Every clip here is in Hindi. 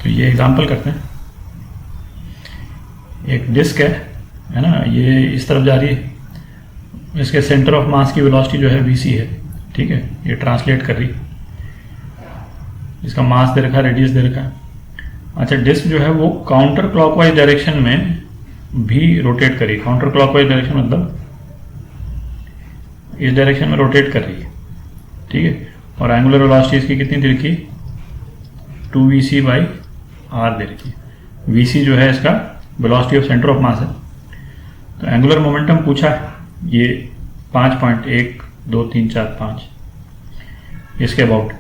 तो ये एग्जांपल करते हैं। एक डिस्क है ना, ये इस तरफ जा रही है, इसके सेंटर ऑफ मास की वेलोसिटी जो है vc है, ठीक है, ये ट्रांसलेट कर रही है, इसका मास दे रखा है, रेडियस दे रखा है। अच्छा, डिस्क जो है वो काउंटर क्लॉकवाइज डायरेक्शन में भी रोटेट कर रही है। काउंटर क्लॉकवाइज डायरेक्शन मतलब इस डायरेक्शन में रोटेट कर रही है, ठीक है। और एंगुलर वेलोसिटी इसकी कितनी दे रखी, 2vc/r दे रखी है। vc जो है इसका वेलोसिटी ऑफ सेंटर ऑफ मास है। तो एंगुलर मोमेंटम पूछा है, ये 5.12345 इसके अबाउट।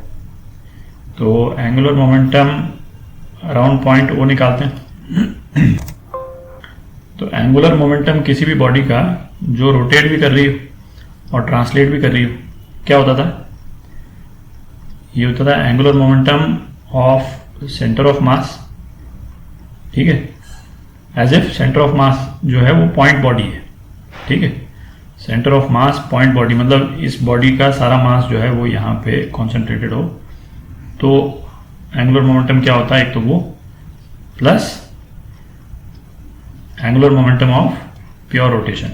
तो angular momentum around point O निकालते हैं। तो एंगुलर मोमेंटम किसी भी बॉडी का जो रोटेट भी कर रही हो और ट्रांसलेट भी कर रही हो, क्या होता था, ये होता था angular momentum of centre of mass, ठीक है, as if centre of mass जो है वो पॉइंट बॉडी है, ठीक है। Centre of mass point body मतलब इस बॉडी का सारा मास जो है वो यहाँ पे कॉन्सेंट्रेटेड हो, तो एंगुलर मोमेंटम क्या होता है, एक तो वो plus angular momentum of pure rotation,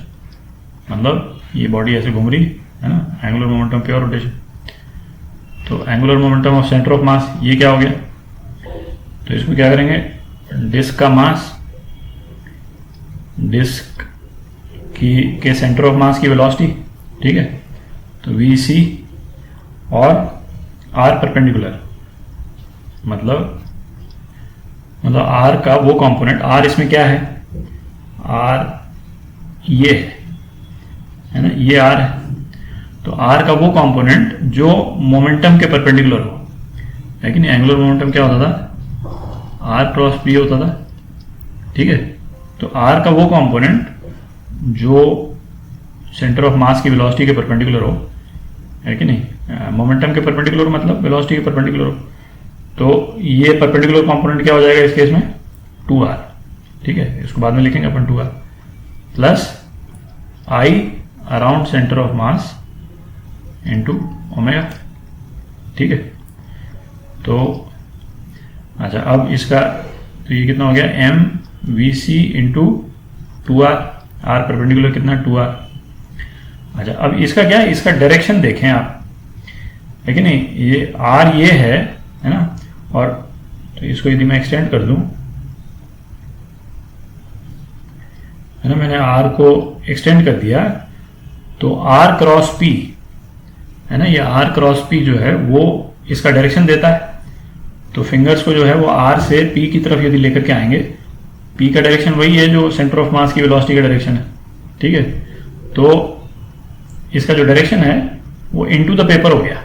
मतलब ये बॉडी ऐसे घूम रही है ना, एंगुलर मोमेंटम प्योर रोटेशन। तो angular momentum of centre of मास ये क्या हो गया, तो इसको क्या करेंगे, डिस्क का मास, डिस्क के सेंटर ऑफ मास की वेलोसिटी, ठीक है, तो vc और r परपेंडिकुलर, मतलब r का वो कंपोनेंट, r इसमें क्या है, r ये है ना, ये r है, तो r का वो कंपोनेंट जो मोमेंटम के परपेंडिकुलर हो, लेकिन एंगुलर मोमेंटम क्या होता था, r क्रॉस p होता था, ठीक है। तो r का वो कंपोनेंट जो सेंटर ऑफ मास की वेलोसिटी के परपेंडिकुलर हो, है कि नहीं, मोमेंटम के परपेंडिकुलर मतलब वेलोसिटी के परपेंडिकुलर हो, तो ये परपेंडिकुलर कंपोनेंट क्या हो जाएगा इस केस में, 2r, ठीक है, इसको बाद में लिखेंगे अपन 2r plus i around centre of mass into omega, ठीक है। तो अच्छा, अब इसका तो ये कितना हो गया, m vc into 2r, r perpendicular कितना, 2r। अच्छा, अब इसका क्या है, इसका डायरेक्शन देखें आप, है कि नहीं, ये r ये है ना, और तो इसको यदि मैं एक्सटेंड कर दूं, है ना, मैंने r को एक्सटेंड कर दिया, तो r क्रॉस p है ना, ये r क्रॉस p जो है वो इसका डायरेक्शन देता है। तो फिंगर्स को जो है वो r से p की तरफ यदि लेकर के आएंगे, p का डायरेक्शन वही है जो सेंटर ऑफ मास की वेलोसिटी का डायरेक्शन है, ठीक है। तो इसका जो डायरेक्शन है वो इनटू द पेपर हो गया,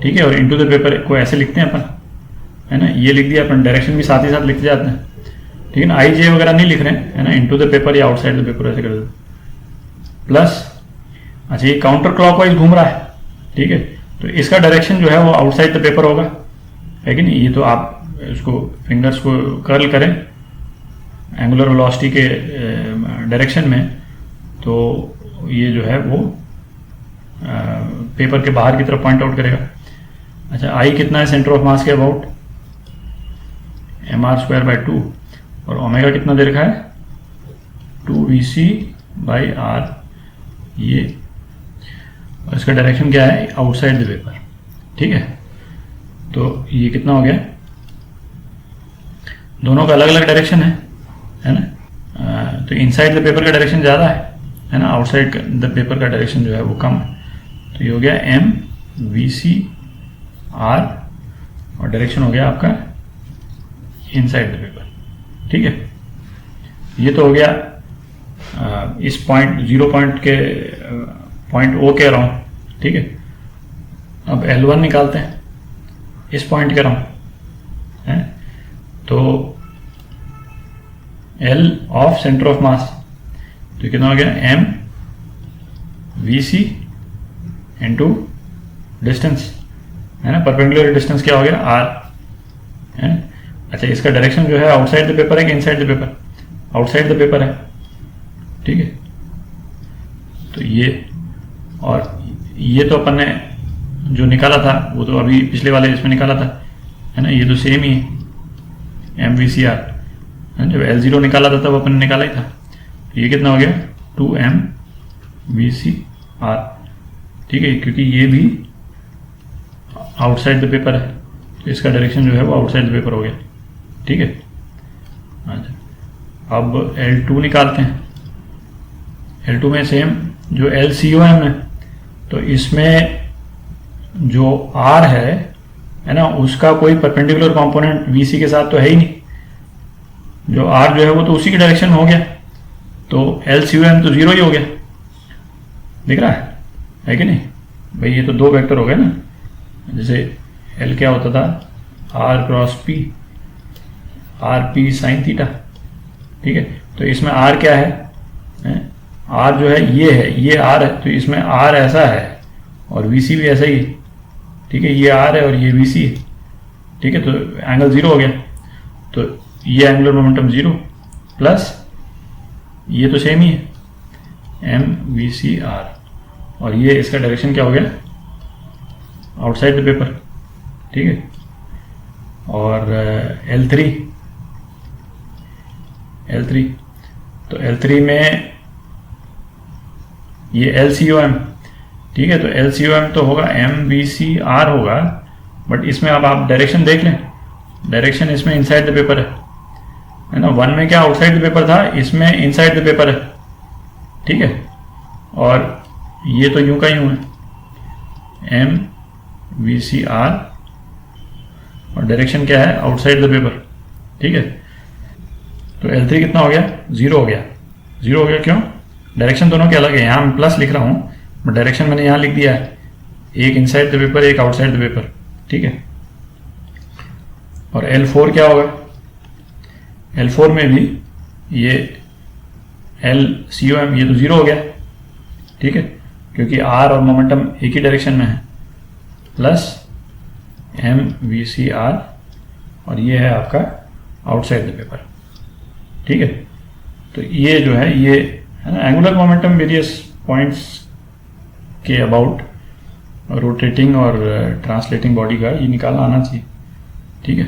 ठीक है। और इनटू द पेपर को ऐसे लिखते हैं अपन, है ना, ये लिख दिया अपन, डायरेक्शन भी साथ ही साथ लिखते जाते हैं, ठीक है ना, आई जे वगैरह नहीं लिख रहे हैं, है ना, इनटू द पेपर या आउटसाइड द पेपर ऐसे कर दो, प्लस अच्छा ये काउंटर क्लॉकवाइज घूम रहा है, ठीक है, तो इसका डायरेक्शन जो है वो आउटसाइड द पेपर होगा, है कि नहीं। ये तो आप इसको फिंगर्स को कर्ल करें एंगुलर वेलोसिटी के डायरेक्शन में, तो ये जो है वो पेपर के बाहर की तरफ पॉइंट आउट करेगा। अच्छा, आई कितना है सेंटर ऑफ मास के अबाउट, mr²/2, और ओमेगा कितना दे रखा है, 2vc/r, ये, और इसका डायरेक्शन क्या है, आउटसाइड द पेपर, ठीक है। तो ये कितना हो गया, दोनों का अलग अलग डायरेक्शन है ना, तो इनसाइड द पेपर का डायरेक्शन ज़्यादा है ना, आउटसाइड द पेपर का डायरेक्शन जो है वो कम है। तो ये हो गया m vc r, और डायरेक्शन हो गया आपका इनसाइड द पेपर, ठीक है। ये तो हो गया इस पॉइंट, 0 पॉइंट के पॉइंट O के अराउंड, ठीक है। अब L1 निकालते हैं इस पॉइंट के अराउंड, है, तो L ऑफ सेंटर ऑफ मास, तो कितना हो गया, m vc इंटू डिस्टेंस, है ना, परपेंडिकुलर डिस्टेंस क्या हो गया, r, है। अच्छा, इसका डायरेक्शन जो है आउटसाइड द पेपर है कि inside the paper, outside the paper है, ठीक है। तो ये, और ये तो अपन ने जो निकाला था वो तो अभी पिछले वाले इसमें निकाला था, है ना, ये तो सेम ही है एम वी सी आर। जब L0 निकाला था तब अपन ने निकाला ही था। ये कितना हो गया 2m VCR, ठीक है, क्योंकि ये भी आउटसाइड द पेपर है तो इसका डायरेक्शन जो है वो आउटसाइड द पेपर हो गया, ठीक है। अच्छा, अब L2 निकालते हैं। L2 में सेम जो LCOM है, तो इसमें जो R है ना, उसका कोई परपेंडिकुलर कंपोनेंट VC के साथ तो है ही नहीं, जो R जो है वो तो उसी की डायरेक्शन में हो गया, तो LCOM तो 0 ही हो गया, दिख रहा है कि नहीं भाई। ये तो दो वेक्टर हो गए ना, जैसे L क्या होता था R cross P, RP sine theta, ठीक है। तो इसमें R क्या है, R जो है ये R है, तो इसमें R ऐसा है और VC भी ऐसा ही है, ठीक है। ये R है और ये VC है, ठीक है, तो एंगल 0 हो गया। तो ये एंगुलर मोमेंटम 0 प्लस ये तो सेम ही है MVCR, और ये इसका डायरेक्शन क्या हो गया आउटसाइड द पेपर, ठीक है। और L3, तो L3 में ये LCOM, ठीक है, तो LCOM तो होगा MVCR होगा, बट इसमें अब आप डायरेक्शन देख लें, डायरेक्शन इसमें इनसाइड द पेपर है ना। 1 में क्या आउटसाइड द पेपर था, इसमें इनसाइड द पेपर है, ठीक है। और ये तो यूं का यूं है MVCR और डायरेक्शन क्या है आउटसाइड द पेपर, ठीक है। तो L3 कितना हो गया 0 हो गया, 0 हो गया क्यों, डायरेक्शन दोनों के अलग है, यहाँ मैं प्लस लिख रहा हूँ बट डायरेक्शन मैंने यहाँ लिख दिया है, एक इनसाइड द पेपर एक आउटसाइड द पेपर, ठीक है। और L4 क्या होगा, L4 में भी ये LCOM ये तो 0 हो गया, ठीक है, क्योंकि R और मोमेंटम एक ही डायरेक्शन में है, प्लस MVCR और ये है आपका आउटसाइड द पेपर, ठीक है। तो ये जो है ये है ना एंगुलर मोमेंटम वेरियस पॉइंट्स के अबाउट रोटेटिंग और ट्रांसलेटिंग बॉडी का ये निकालना आना चाहिए, ठीक है।